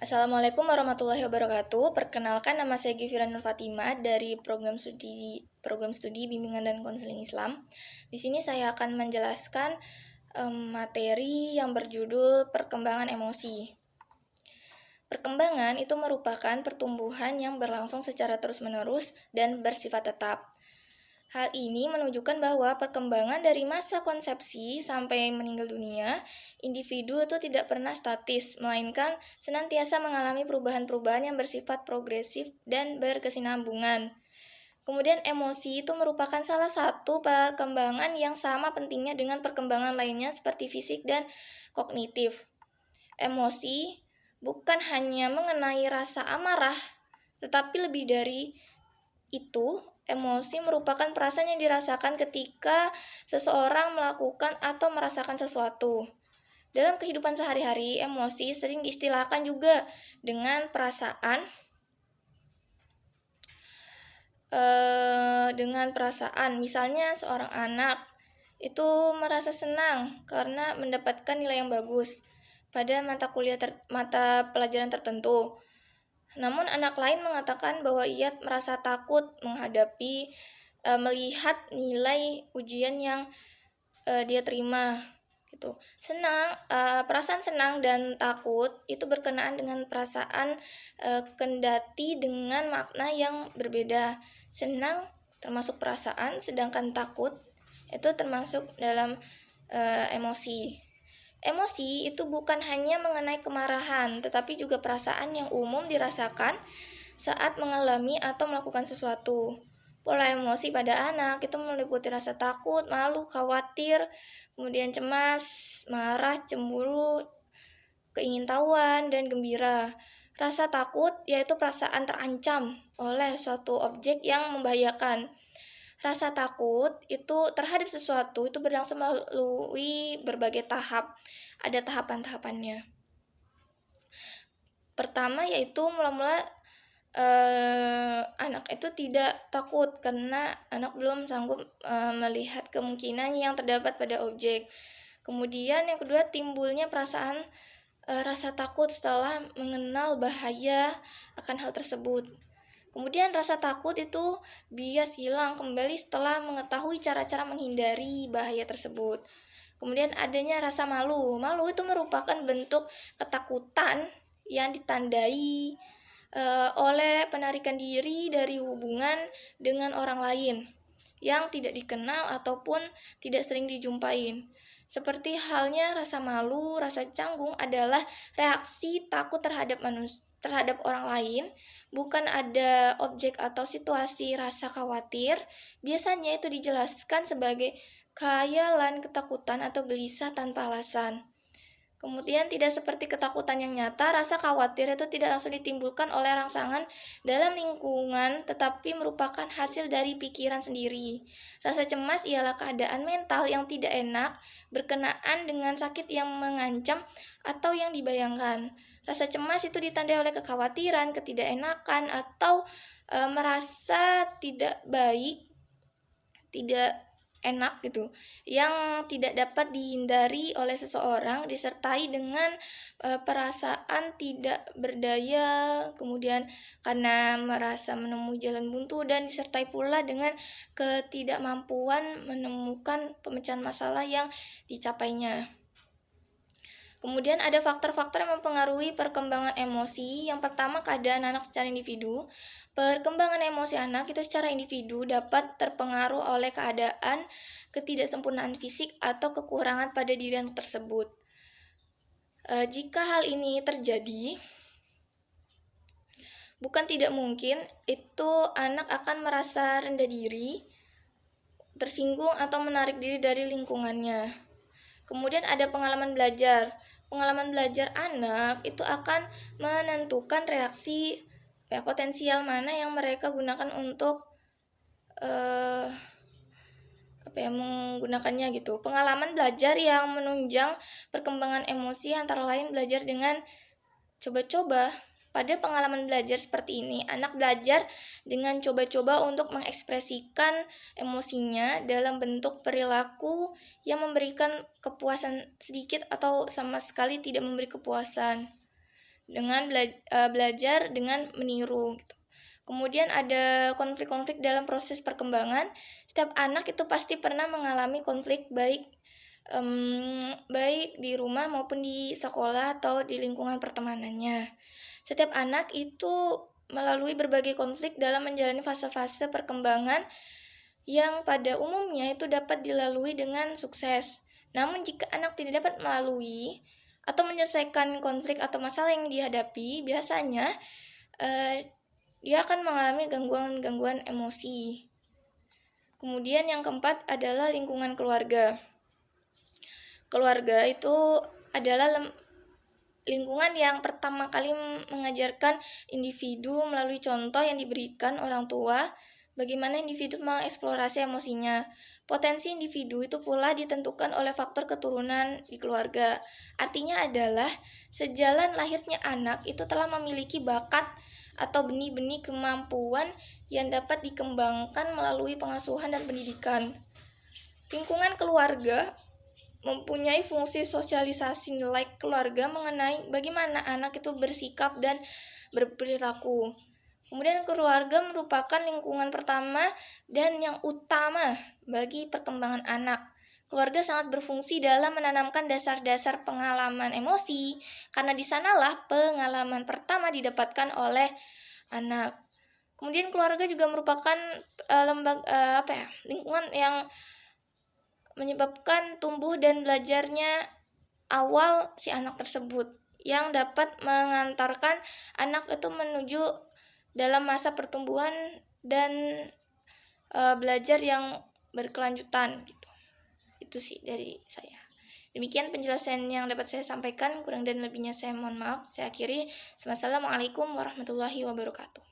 Assalamualaikum warahmatullahi wabarakatuh. Perkenalkan, nama saya Gifira Nur Fatimah dari program studi Bimbingan dan Konseling Islam. Di sini saya akan menjelaskan materi yang berjudul Perkembangan Emosi. Perkembangan itu merupakan pertumbuhan yang berlangsung secara terus-menerus dan bersifat tetap. Hal ini menunjukkan bahwa perkembangan dari masa konsepsi sampai meninggal dunia, individu itu tidak pernah statis, melainkan senantiasa mengalami perubahan-perubahan yang bersifat progresif dan berkesinambungan. Kemudian emosi itu merupakan salah satu perkembangan yang sama pentingnya dengan perkembangan lainnya seperti fisik dan kognitif. Emosi bukan hanya mengenai rasa amarah, tetapi lebih dari itu, emosi merupakan perasaan yang dirasakan ketika seseorang melakukan atau merasakan sesuatu. Dalam kehidupan sehari-hari, emosi sering diistilahkan juga dengan perasaan. Misalnya seorang anak itu merasa senang karena mendapatkan nilai yang bagus pada mata pelajaran tertentu. Namun anak lain mengatakan bahwa ia merasa takut melihat nilai ujian yang dia terima gitu. Perasaan senang dan takut itu berkenaan dengan perasaan kendati dengan makna yang berbeda. Senang termasuk perasaan, sedangkan takut itu termasuk dalam emosi. Emosi itu bukan hanya mengenai kemarahan, tetapi juga perasaan yang umum dirasakan saat mengalami atau melakukan sesuatu. Pola emosi pada anak itu meliputi rasa takut, malu, khawatir, kemudian cemas, marah, cemburu, keingintahuan, dan gembira. Rasa takut yaitu perasaan terancam oleh suatu objek yang membahayakan. Rasa takut itu terhadap sesuatu itu berlangsung melalui berbagai tahap. Ada tahapan-tahapannya. Pertama yaitu mula-mula anak itu tidak takut karena anak belum sanggup melihat kemungkinan yang terdapat pada objek. Kemudian yang kedua, timbulnya perasaan rasa takut setelah mengenal bahaya akan hal tersebut. Kemudian rasa takut itu bias hilang kembali setelah mengetahui cara-cara menghindari bahaya tersebut. Kemudian adanya rasa malu. Malu itu merupakan bentuk ketakutan yang ditandai oleh penarikan diri dari hubungan dengan orang lain yang tidak dikenal ataupun tidak sering dijumpain. Seperti halnya rasa malu, rasa canggung adalah reaksi takut terhadap orang lain, bukan ada objek atau situasi. Rasa khawatir biasanya itu dijelaskan sebagai khayalan, ketakutan, atau gelisah tanpa alasan. Kemudian tidak seperti ketakutan yang nyata, rasa khawatir itu tidak langsung ditimbulkan oleh rangsangan dalam lingkungan, tetapi merupakan hasil dari pikiran sendiri. Rasa cemas ialah keadaan mental yang tidak enak berkenaan dengan sakit yang mengancam atau yang dibayangkan. Rasa cemas itu ditandai oleh kekhawatiran, ketidakenakan, atau merasa tidak baik, tidak enak gitu, yang tidak dapat dihindari oleh seseorang, disertai dengan perasaan tidak berdaya, kemudian karena merasa menemui jalan buntu, dan disertai pula dengan ketidakmampuan menemukan pemecahan masalah yang dicapainya. Kemudian ada faktor-faktor yang mempengaruhi perkembangan emosi. Yang pertama, keadaan anak secara individu. Perkembangan emosi anak itu secara individu dapat terpengaruh oleh keadaan ketidaksempurnaan fisik atau kekurangan pada diri anak tersebut. Jika hal ini terjadi, bukan tidak mungkin itu anak akan merasa rendah diri, tersinggung, atau menarik diri dari lingkungannya. Kemudian ada pengalaman belajar. Pengalaman belajar anak itu akan menentukan reaksi potensial mana yang mereka gunakan untuk menggunakannya gitu. Pengalaman belajar yang menunjang perkembangan emosi antara lain belajar dengan coba-coba. Pada pengalaman belajar seperti ini, anak belajar dengan coba-coba untuk mengekspresikan emosinya dalam bentuk perilaku yang memberikan kepuasan sedikit atau sama sekali tidak memberi kepuasan. dengan belajar dengan meniru gitu. Kemudian ada konflik-konflik dalam proses perkembangan. Setiap anak itu pasti pernah mengalami konflik baik di rumah maupun di sekolah atau di lingkungan pertemanannya. Setiap anak itu melalui berbagai konflik dalam menjalani fase-fase perkembangan yang pada umumnya itu dapat dilalui dengan sukses. Namun jika anak tidak dapat melalui atau menyelesaikan konflik atau masalah yang dihadapi, biasanya dia akan mengalami gangguan-gangguan emosi. Kemudian yang keempat adalah lingkungan keluarga. Keluarga itu adalah lingkungan yang pertama kali mengajarkan individu melalui contoh yang diberikan orang tua bagaimana individu mengeksplorasi emosinya. Potensi individu itu pula ditentukan oleh faktor keturunan di keluarga. Artinya adalah sejalan lahirnya anak itu telah memiliki bakat atau benih-benih kemampuan yang dapat dikembangkan melalui pengasuhan dan pendidikan. Lingkungan keluarga mempunyai fungsi sosialisasi nilai keluarga mengenai bagaimana anak itu bersikap dan berperilaku. Kemudian keluarga merupakan lingkungan pertama dan yang utama bagi perkembangan anak. Keluarga sangat berfungsi dalam menanamkan dasar-dasar pengalaman emosi, karena di sanalah pengalaman pertama didapatkan oleh anak. Kemudian keluarga juga merupakan lingkungan yang menyebabkan tumbuh dan belajarnya awal si anak tersebut, yang dapat mengantarkan anak itu menuju dalam masa pertumbuhan dan belajar yang berkelanjutan gitu. Itu sih dari saya. Demikian penjelasan yang dapat saya sampaikan, kurang dan lebihnya saya mohon maaf. Saya akhiri. Wassalamualaikum warahmatullahi wabarakatuh.